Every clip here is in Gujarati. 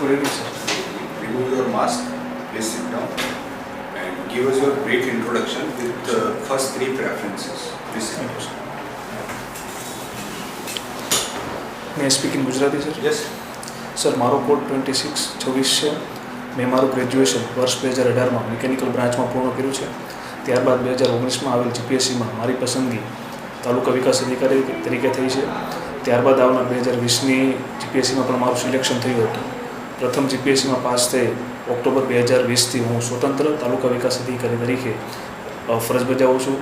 Ready, sir. Remove your mask, please sit down and give us your brief introduction with the first three preferences. Please sit Thank you, down. sir. May I speak in Gujarati, sir? Yes. Sir મારો કોડ 2626 છે. મેં મારું ગ્રેજ્યુએશન વર્ષ 2018માં મિકેનિકલ બ્રાન્ચમાં પૂર્ણ કર્યું છે. ત્યારબાદ 2019માં આવેલ જીપીએસસીમાં મારી પસંદગી તાલુકા વિકાસ અધિકારી તરીકે થઈ છે. ત્યારબાદ આવનાર 2020ની જીપીએસસીમાં પણ મારું સિલેક્શન થયું હતું. પ્રથમ જીપીએસસીમાં પાસ થઈ ઓક્ટોબર 2020થી હું સ્વતંત્ર તાલુકા વિકાસ અધિકારી તરીકે ફરજ બજાવું છું.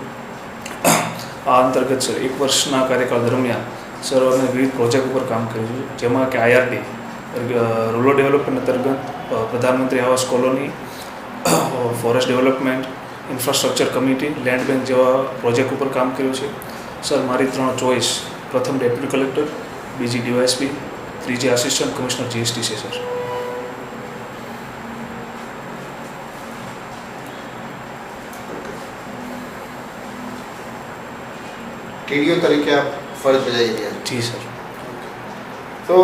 આ અંતર્ગત સર 1 વર્ષના કાર્યકાળ દરમિયાન સર અમે વિવિધ પ્રોજેક્ટ ઉપર કામ કર્યું છે, જેમાં કે આઈઆરડી રૂરલ ડેવલપમેન્ટ અંતર્ગત પ્રધાનમંત્રી આવાસ colony, forest development, infrastructure committee, land bank જેવા પ્રોજેક્ટ ઉપર કામ કર્યું છે. સર મારી 3 ચોઇસ પ્રથમ ડેપ્યુટી કલેક્ટર, બીજી ડીવાયએસપી, ત્રીજી આસિસ્ટન્ટ કમિશનર જીએસટી છે સર. टीडीओ तरीके आप फर्ज बजाई दिया. જી sir. So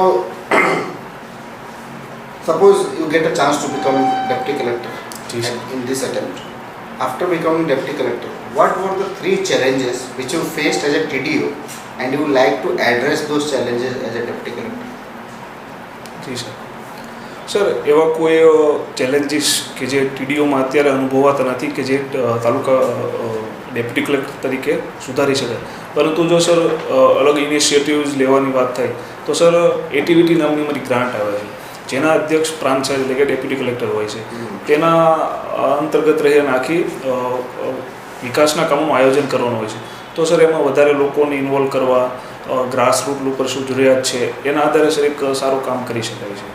suppose you get a chance to become deputy collector જી sir. in this attempt. After becoming deputy collector, what were the 3 challenges which you faced as a TDO and you would like to address those challenges as a deputy collector? જી સર. સર એવા કોઈ ચેલેન્જીસ કે જે ટીડીઓમાં અત્યારે અનુભવાતા નથી કે જે તાલુકા ડેપ્યુટી કલેક્ટર તરીકે સુધારી શકાય, પરંતુ જો સર અલગ ઇનિશિયેટિવ્સ લેવાની વાત થાય તો સર એટીવીટી નામની મારી ગ્રાન્ટ આવે છે, જેના અધ્યક્ષ પ્રાંત સાહેબ એટલે કે ડેપ્યુટી કલેક્ટર હોય છે. તેના અંતર્ગત રહી અને આખી વિકાસના કામોનું આયોજન કરવાનું હોય છે. તો સર એમાં વધારે લોકોને ઇન્વોલ્વ કરવા, ગ્રાસ રૂટ ઉપર શું જરૂરિયાત છે એના આધારે સર એક સારું કામ કરી શકાય છે.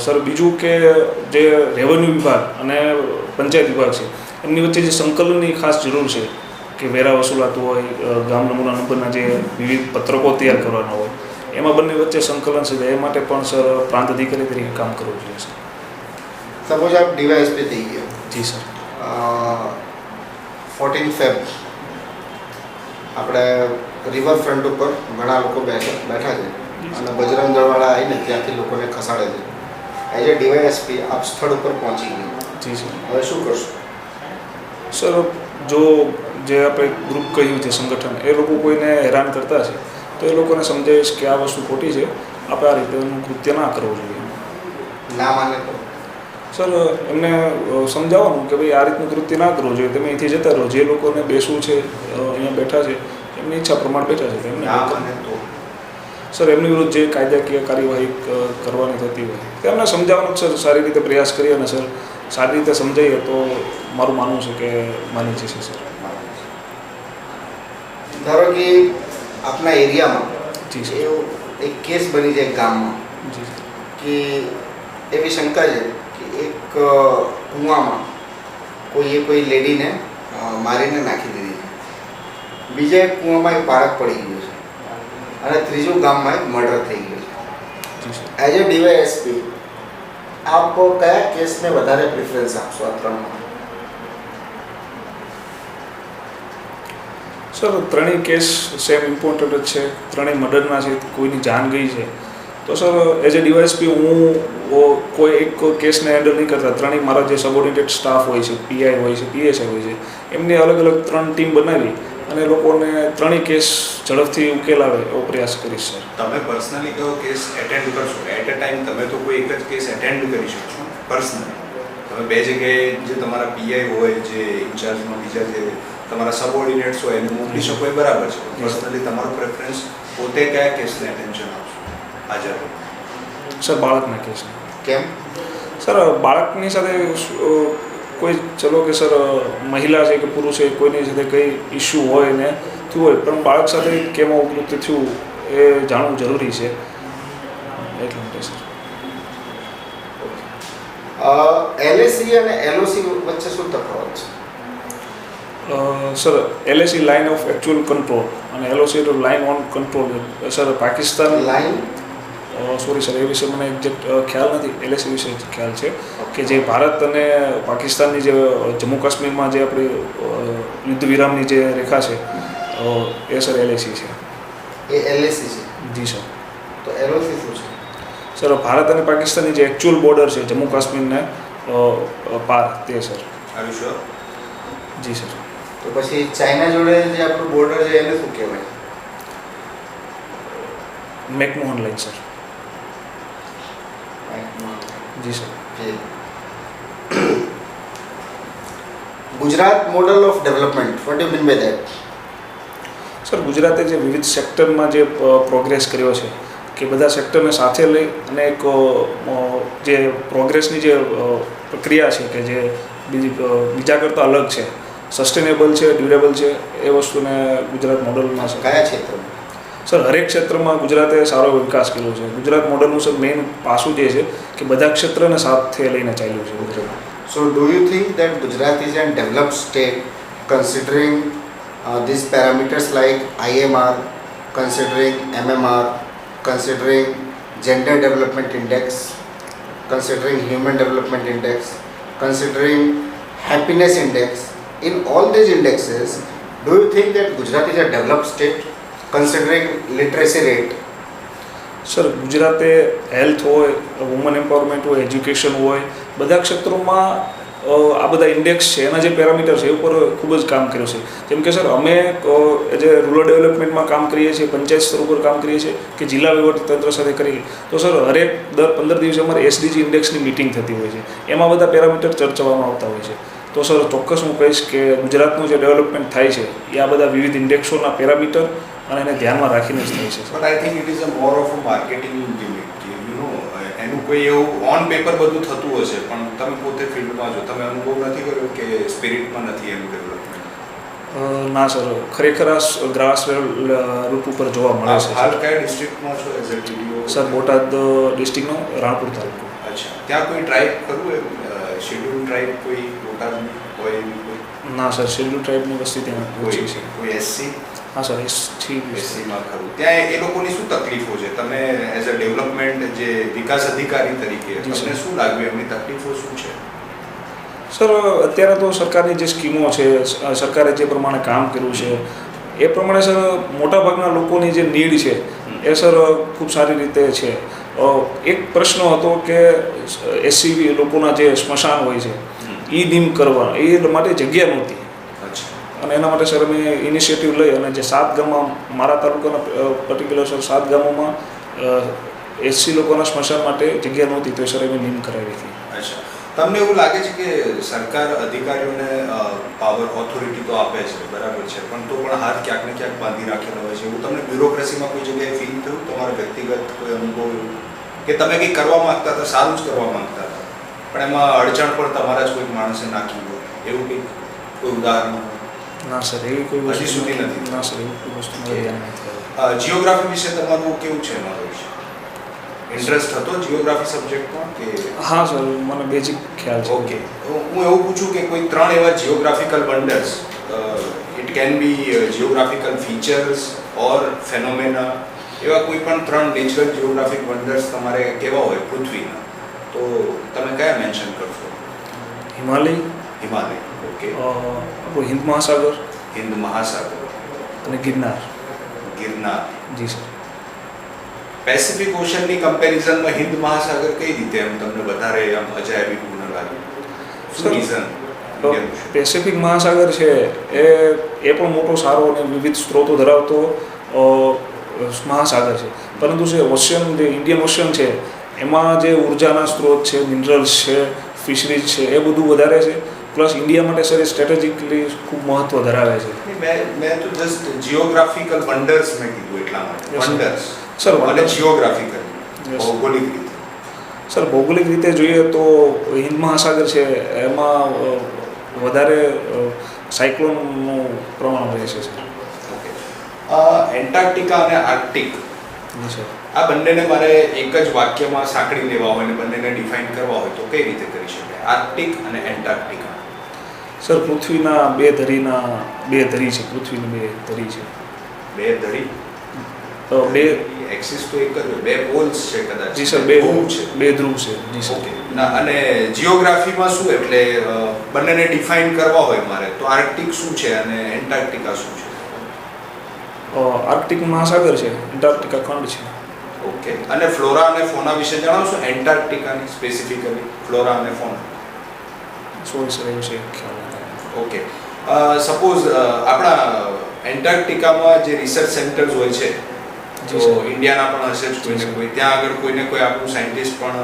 સર બીજું કે જે રેવન્યુ વિભાગ અને પંચાયત વિભાગ છે એમની વચ્ચે જે સંકલનની ખાસ જરૂર છે કે વેરા વસૂલાતું હોય, ગામ નમૂના નંબરના જે વિવિધ પત્રકો તૈયાર કરવાના હોય, એમાં બંને વચ્ચે સંકલન છે. એ માટે પણ સર પ્રાંત અધિકારી તરીકે કામ કરવું જોઈએ સર. Suppose आप DYSP થઈ ગયા. જી સર. 14 ફેબ આપણે રિવરફ્રન્ટ ઉપર ઘણા લોકો બેઠા છે અને બજરંગ દળવાળા આવીને ત્યાંથી લોકોને ખસાડે છે. એઝ એ ડીવાયએસપી આપ સ્થળ ઉપર પહોંચી ગયા. જી સર. હવે શું કરશો? સર જો જે આપણે ગ્રુપ કહ્યું છે સંગઠન, એ લોકો કોઈને હેરાન કરતા છે તો એ લોકોને સમજાવીશ કે આ વસ્તુ ખોટી છે, આપણે આ રીતેનું કૃત્ય ના કરવું જોઈએ. ના માને તો સર એમને સમજાવવાનું કે ભાઈ આ રીતનું કૃત્ય ના કરવું જોઈએ, તમે અહીંથી જતા રહો. જે લોકોને બેસવું છે અહીંયા બેઠા છે એમની ઈચ્છા પ્રમાણે બેઠા છે, એમને ના માને તો સર એમની વિરુદ્ધ જે કાયદાકીય કાર્યવાહી કરવાની થતી હોય તેમને સમજાવવાનો સર સારી રીતે પ્રયાસ કરીએ અને સર સારી રીતે સમજાવીએ તો મારું માનવું છે કે માની જશે સર. ધારો કે આપના એરિયામાં જી સર. એવો એક કેસ બની જાય ગામમાં જી સર. કે એવી શંકા છે કે એક કૂવામાં કોઈ લેડીને મારીને નાખી દીધી છે, બીજા એક કૂવામાં એક બાળક પડી ગયું છે અને ત્રીજું ગામમાં એક મર્ડર થઈ ગયું છે. જી સર. એઝ એ ડીવાયએસપી આપ કયા કેસને વધારે પ્રિફરન્સ આપશો આ 3માં? સર ત્રણેય કેસ સેમ ઇમ્પોર્ટન્ટ જ છે, ત્રણેય મર્ડરના છે, કોઈની જાન ગઈ છે. તો સર એઝ એ ડીવાયએસપી હું કોઈ એક કેસને હેન્ડલ નહીં કરતા, ત્રણેય મારા જે સબોર્ડિનેટ સ્ટાફ હોય છે, પીઆઈ હોય છે, પીએસઆઈ હોય છે, એમને અલગ અલગ 3 ટીમ બનાવી અને લોકોને ત્રણેય કેસ ઝડપથી ઉકેલ આવે એવો પ્રયાસ કરીશ સર. તમે પર્સનલી કયો કેસ એટેન્ડ કરશો? એટ અ ટાઈમ તમે તો કોઈ એક જ કેસ એટેન્ડ કરી શકશો પર્સનલી. તમે 2 જગ્યાએ જે તમારા પીઆઈ હોય, જે ઇન્ચાર્જમાં બીજા જે તમારા સબઓર્ડિનેટ્સ હોય એને મોકલી શકો એ બરાબર છે. પર્સનલી તમારો પ્રેફરન્સ પોતે કયા કેસને એટેન્શન આપશો હાજર? સર બાળકના કેસને. કેમ? સર બાળકની સાથે કોઈ ચલો કે સર મહિલા છે કે પુરુષ છે, કોઈની સાથે કંઈ ઇસ્યુ હોય ને થયું હોય, પણ બાળક સાથે કેમ આવું કૃત્ય થયું એ જાણવું જરૂરી છે એટલે માટે સર. એલએસી અને એલઓસી વચ્ચે શું તફાવત છે? Sir LAC line of actual control અને LOC line on control. Sir Pakistan line sorry sir એ વિશે મને એક્ઝેક્ટ ખ્યાલ નથી. એલએસી વિશે ખ્યાલ છે કે જે ભારત અને પાકિસ્તાનની જે જમ્મુ કાશ્મીરમાં જે આપણી યુદ્ધ વિરામની જે રેખા છે એ સર એલએસી છે. એ એલએસી છે. જી સર. તો એલઓસી શું છે? સર ભારત અને પાકિસ્તાનની જે એકચ્યુઅલ બોર્ડર છે જમ્મુ કાશ્મીરને પાર તે સર. Are you sure? જી સર. તો પછી ચાઇના જોડે જે આપણું બોર્ડર છે એને શું કહેવાય? McMahon line sir. જી sir. Gujarat model of development, what you mean by that? Sir ગુજરાતે જે વિવિધ સેક્ટરમાં જે પ્રોગ્રેસ કર્યો છે કે બધા સેક્ટરને સાથે લઈ અને એક જે પ્રોગ્રેસની જે પ્રક્રિયા છે કે જે બીજા કરતાં અલગ છે, સસ્ટેનેબલ છે, ડ્યુરેબલ છે, એ વસ્તુને ગુજરાત મોડલમાં છે. કયા ક્ષેત્રમાં? સર હરેક ક્ષેત્રમાં ગુજરાતે સારો વિકાસ કર્યો છે. ગુજરાત મોડલનું સર મેઇન પાસું જે છે કે બધા ક્ષેત્રને સાથે લઈને ચાલ્યું છે Gujarat. So do you think that Gujarat is a developed state considering these parameters like IMR, considering MMR, considering Gender Development Index, considering Human Development Index, considering Happiness Index? In all these indexes, do you think that Gujarat is a developed state considering literacy rate? Sir ગુજરાતે હેલ્થ હોય, વુમન એમ્પાવરમેન્ટ હોય, એજ્યુકેશન હોય, બધા ક્ષેત્રોમાં આ બધા ઇન્ડેક્સ છે એના જે પેરામીટર છે એ ઉપર ખૂબ જ કામ કર્યું છે. જેમ કે સર અમે જે રૂરલ ડેવલપમેન્ટમાં કામ કરીએ છીએ, પંચાયત સ્તર ઉપર કામ કરીએ છીએ કે જિલ્લા વહીવટીતંત્ર સાથે કરીએ તો સર હરેક દર 15 દિવસે અમારે એસડીજી ઇન્ડેક્સની મિટિંગ થતી હોય છે. એમાં બધા પેરામીટર ચર્ચવામાં આવતા હોય છે. તો સર ચોક્કસ હું કહીશ કે ગુજરાતનું જે ડેવલપમેન્ટ થાય છે એ આ બધા વિવિધ ઇન્ડેક્સોના પેરામીટર અને એને ધ્યાનમાં રાખીને જ થાય છે. But I think it is a more of a marketing gimmick. You know એનું કોઈ એવું ઓન પેપર બધું થતું હશે પણ તમે પોતે ફિલ્ડમાં જો તમે અનુભવ નથી કર્યો કે સ્પિરિટમાં નથી એનું ડેવલપમેન્ટ? ના સર, ખરેખર આ ગ્રાસ રૂટ ઉપર જોવા મળે છે. હાલ કયા ડિસ્ટ્રિક્ટમાં છો as a TDO? Sir Botad ડિસ્ટ્રિક્ટનો રાણપુર તાલુકો. અચ્છા, ત્યાં કોઈ ટ્રાઇબ કરવું એમ શેડ્યુલ ટ્રાઇબ કોઈ બોટાદની હોય એવી કોઈ? ના સર, શેડ્યુલ ટ્રાઇબની વસ્તી ત્યાં ઓછી છે. કોઈ એસસી? હા સર, એસસીમાં ખરું. ત્યાં એ લોકોની શું તકલીફો છે? તમે એઝ અ ડેવલપમેન્ટ જે વિકાસ અધિકારી તરીકે તમને શું લાગ્યું એમની તકલીફો શું છે? સર અત્યારે તો સરકારની જે સ્કીમો છે, સરકારે જે પ્રમાણે કામ કર્યું છે એ પ્રમાણે સર મોટાભાગના લોકોની જે નીડ છે એ સર ખૂબ સારી રીતે છે. એક પ્રશ્ન હતો કે એસસી લોકોના જે સ્મશાન હોય છે એ ડીમ કરવા એ માટે જગ્યા નહોતી અને એના માટે સર અમે ઇનિશિયેટિવ લઈ અને જે 7 ગામમાં મારા તાલુકાના પર્ટિક્યુલર સર 7 ગામોમાં એસસી લોકોના સ્મશાન માટે જગ્યા નહોતી તો સર અમે નીમ કરાવી હતી. અચ્છા, તમને એવું લાગે છે કે સરકાર અધિકારીઓને પાવર ઓથોરિટી તો આપે છે, બરાબર છે, પણ તો પણ હાથ ક્યાંક ને ક્યાંક બાંધી રાખેલો હોય છે એવું તમને બ્યુરોક્રેસીમાં કોઈ જગ્યાએ ફીલ થયું? તમારો વ્યક્તિગત કોઈ અનુભવ કે તમે કંઈક કરવા માંગતા હતા, સારું જ કરવા માંગતા હતા પણ એમાં અડચણ પણ તમારા જ કોઈક માણસે નાખી હોય એવું કંઈક કોઈ ઉદાહરણ? ના સર, એવી કોઈ હજી સુધી નથી. ના સર, એવી કોઈ વસ્તુ મારે ધ્યાન નથી. જીઓગ્રાફી વિશે તમારું કેવું છે? મારો વિશે ઇન્ટરેસ્ટ હતો જીઓગ્રાફી સબ્જેક્ટમાં કે? હા સર, મને બેઝિક ખ્યાલ છે. ઓકે, હું એવું પૂછું કે કોઈ 3 એવા geographical wonders, it can be geographical features or phenomena, એવા કોઈ પણ 3 નેચરલ જીઓગ્રાફિક વન્ડર્સ તમારે કેવા હોય પૃથ્વીના તો તમે કયા મેન્શન કરશો? હિમાલય, ઓકે, આપણું હિન્દ મહાસાગર અને ગિરનાર. જી સર. પેસિફિક ઓશનની કમ્પેરિઝનમાં હિન્દ મહાસાગર કઈ રીતે એમ તમને વધારે આમ અજાયબીપૂર્ણ લાગ્યું? શું રીઝન? પેસિફિક મહાસાગર છે એ પણ મોટો સારો અને વિવિધ સ્ત્રોતો ધરાવતો મહાસાગર છે, પરંતુ જે ઓશિયન, જે ઇન્ડિયન ઓશિયન છે એમાં જે ઉર્જાના સ્ત્રોત છે, મિનરલ્સ છે, ફિશરીઝ છે એ બધું વધારે છે. પ્લસ ઇન્ડિયા માટે સર એ સ્ટ્રેટેજિકલી ખૂબ મહત્ત્વ ધરાવે છે. મેં તો જસ્ટ જીઓગ્રાફિકલ વન્ડર્સ મેં કીધું એટલા માટે. વન્ડર્સ સર, અને જીઓગ્રાફિકલ ભૌગોલિક રીતે. સર ભૌગોલિક રીતે જોઈએ તો હિન્દ મહાસાગર છે એમાં વધારે સાયક્લોનનું પ્રમાણ રહે છે સર. ઓકે, એન્ટાર્કટિકા અને આર્કટિક, જી સર, આ બંનેને મારે એક જ વાક્યમાં સાંકળી લેવા હોય અને બંનેને ડિફાઇન કરવા હોય તો કઈ રીતે કરી શકાય? આર્કટિક અને એન્ટાર્કટિકા. સર પૃથ્વીના બે ધરી છે. પૃથ્વીની 2 ધરી છે. 2 ધરી? બે એક્સિસ તો એક જ હોય, 2 પોલ્સ છે કદાચ. જી સર, 2 ધ્રુવ છે. જી સર. ઓકે, ના અને જીઓગ્રાફીમાં શું એટલે બંનેને ડિફાઇન કરવા હોય મારે તો આર્કટિક શું છે અને એન્ટાર્કટિકા શું છે? આર્કટિક મહાસાગર છે, એન્ટાર્કટિકા ખંડ છે. ઓકે, અને ફ્લોરા અને ફોના વિશે જણાવશો? એન્ટાર્કટિકાની સ્પેસિફિકલી ફ્લોરા અને ફોના. સોરી સર એ વિશે ખ્યાલ નથી. ઓકે, સપોઝ આપણા એન્ટાર્કટિકામાં જે રિસર્ચ સેન્ટર્સ હોય છે, તો જી સર. ઇન્ડિયાના પણ હશે જ કોઈને જી સર. કોઈ, ત્યાં આગળ કોઈને કોઈ આપણું સાયન્ટિસ્ટ પણ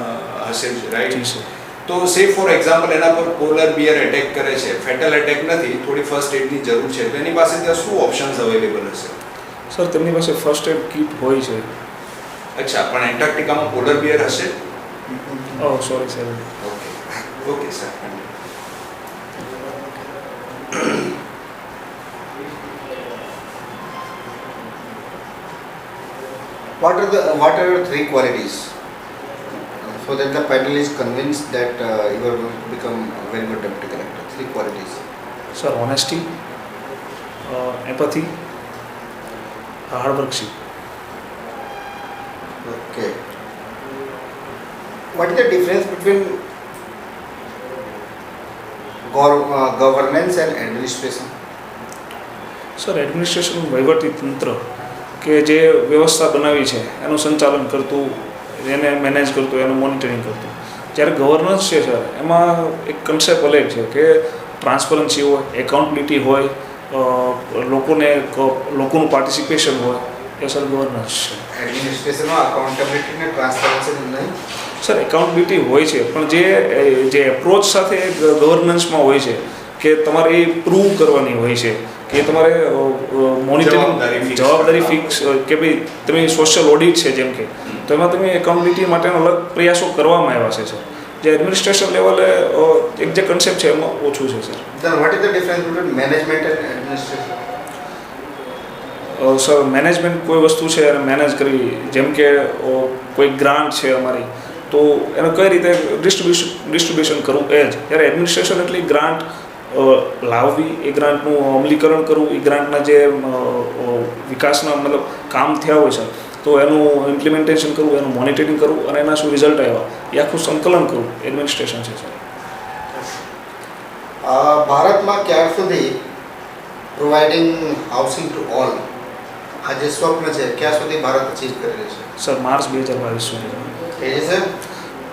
હશે જ, જી રાઈટ? સર. તો સે ફોર એક્ઝામ્પલ એના પર પોલર બિયર એટેક કરે છે, ફેટલ એટેક નથી, થોડી ફર્સ્ટ એડની જરૂર છે, તો એની પાસે ત્યાં શું ઓપ્શન્સ અવેલેબલ હશે? સર તેમની પાસે ફર્સ્ટ એડ કિટ હોય છે. અચ્છા, પણ એન્ટાર્કટિકામાં પોલર બિયર હશે? Oh sorry sir. Okay, okay sir. What are your three qualities so that the panel is convinced that you are going to become a very good deputy collector? Three qualities. Sir honesty, empathy, hardworkship. Okay. What is the difference between governance and administration? Sir administration વહીવટી તંત્ર કે જે વ્યવસ્થા બનાવી છે એનું સંચાલન કરતું, એને મેનેજ કરતું, એનું મોનિટરિંગ કરતું. જ્યારે ગવર્નન્સ છે સર, એમાં એક કન્સેપ્ટ અલગ છે કે ટ્રાન્સપરન્સી હોય, એકાઉન્ટેબિલિટી હોય, લોકોનું પાર્ટિસિપેશન હોય, એ સર ગવર્નન્સ છે. એડમિનિસ્ટ્રેશનમાં અકાઉન્ટેબિલિટી ને ટ્રાન્સપરન્સી નહીં. સર એકાઉન્ટેબિલિટી હોય છે, પણ જે એપ્રોચ સાથે ગવર્નન્સમાં હોય છે કે તમારે એ પ્રૂવ કરવાની હોય છે કે તમારે મોનિટરિંગ જવાબદારી ફિક્સ કે ભાઈ તમે સોશિયલ ઓડિટ છે જેમ કે, તો એમાં તમે એકાઉન્ટેબિલિટી માટેના અલગ પ્રયાસો કરવામાં આવ્યા છે સર. જે એડમિનિસ્ટ્રેશન લેવલે એક જે કન્સેપ્ટ છે એમાં ઓછું છે sir. Then what is the difference between management and administration? Sir management કોઈ વસ્તુ છે એને મેનેજ કરવી, જેમ કે કોઈ ગ્રાન્ટ છે અમારી, તો એને કઈ રીતે ડિસ્ટ્રીબ્યુશન કરવું એ જ. જ્યારે એડમિનિસ્ટ્રેશન એટલી ગ્રાન્ટ લાવવી, એ ગ્રાન્ટનું અમલીકરણ કરવું, એ ગ્રાન્ટના જે વિકાસના મતલબ કામ થયા હોય છે તો એનું ઇમ્પ્લિમેન્ટેશન કરવું, એનું મોનિટરિંગ કરવું અને એના શું રિઝલ્ટ આવ્યા એ આખું સંકલન કરવું એડમિનિસ્ટ્રેશન છે સર. ભારતમાં ક્યાર સુધી પ્રોવાઇડિંગ હાઉસિંગ ટુ ઓલ આ જે સ્વપ્ન છે ક્યાં સુધી ભારત અચીવ કરી રહેશે? સર માર્ચ 2022 સુધી. થઈ જશે?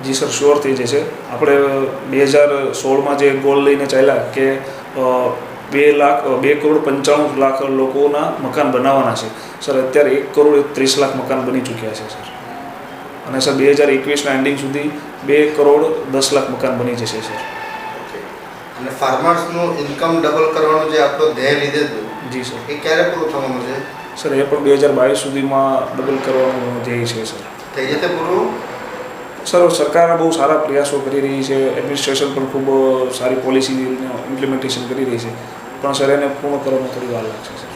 જી સર શ્યોર થઈ જશે. આપણે 2016માં જે ગોલ લઈને ચાલ્યા કે 2,95,00,000 લોકોના મકાન બનાવવાના છે, સર અત્યારે 1,30,00,000 મકાન બની ચૂક્યા છે સર. અને સર 2021ના એન્ડિંગ સુધી 2,10,00,000 મકાન બની જશે સર. અને ફાર્મર્સનું ઇન્કમ ડબલ કરવાનું જે આપણો ધ્યેય લીધેલું જી સર. એ ક્યારે પૂરું થવાનું છે? સર એ પણ 2022 સુધીમાં ડબલ કરવાનું ધ્યેય છે સર. થઈ જશે પૂરું? સર સરકાર બહુ સારા પ્રયાસો કરી રહી છે, એડમિનિસ્ટ્રેશન પણ ખૂબ સારી પોલિસી ઇમ્પ્લિમેન્ટેશન કરી રહી છે, પણ સર એને પૂર્ણ કરવામાં થોડી વાર લાગશે sir.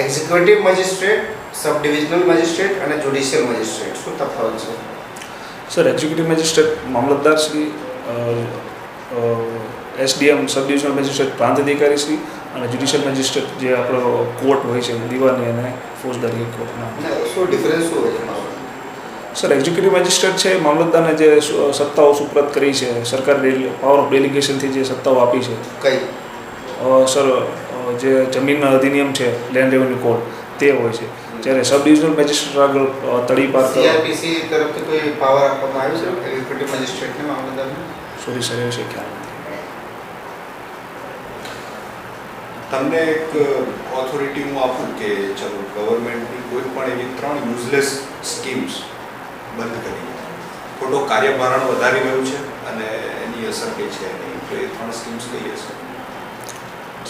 Executive magistrate, sub divisional magistrate અને જ્યુડિશિયલ મેજિસ્ટ્રેટ શું તફાવત છે? સર એક્ઝિક્યુટિવ મેજિસ્ટ્રેટ મામલતદાર Shri, SDM sub divisional magistrate પ્રાંત અધિકારી શ્રી, અને જ્યુડિશિયલ મેજિસ્ટ્રેટ જે આપણો કોર્ટ હોય છે દીવાની અને ફોજદારી કોર્ટના. શું ડિફરન્સ શું હોય છે? સર એક્ઝિક્યુટિવ મેજિસ્ટ્રેટ છે મામલતદારને જે સત્તાઓ સુપ્રત કરી છે, સરકાર પાવર ઓફ ડેલિગેશનથી જે સત્તાઓ આપી છે. કઈ? સર જે જમીન અધિનિયમ છે, લેન્ડ રેવન્યુ કોડ, તે હોય છે. જ્યારે સબ ડિવિઝનલ મેજિસ્ટ્રેટ આગળ તડીપાર સીઆરપીસી તરફથી કોઈ પાવર આપવામાં આવ્યો છે એક્ઝિક્યુટિવ મેજિસ્ટ્રેટને, મામલતદારને? સોરી સર એ વિશે ખ્યાલ નથી. તમને એક ઓથોરિટી હું આપું કે ચલો ગવર્મેન્ટની કોઈ પણ એવી 3 યુઝલેસ સ્કીમ્સ બંધ કરી, ખોટો કાર્યભારણ વધારી રહ્યું છે અને એની અસર કઈ છે એની, તો એ 3 સ્કીમ્સ કઈ હશે?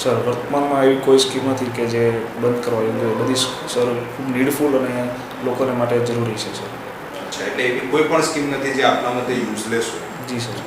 સર વર્તમાનમાં એવી કોઈ સ્કીમ નથી કે જે બંધ કરવા યોગ્ય. બધી સર ખૂબ નીડફુલ અને લોકોને માટે જરૂરી છે સર. અચ્છા, એટલે એવી કોઈ પણ સ્કીમ નથી જે આપણા મતે યુઝલેસ હોય? જી સર.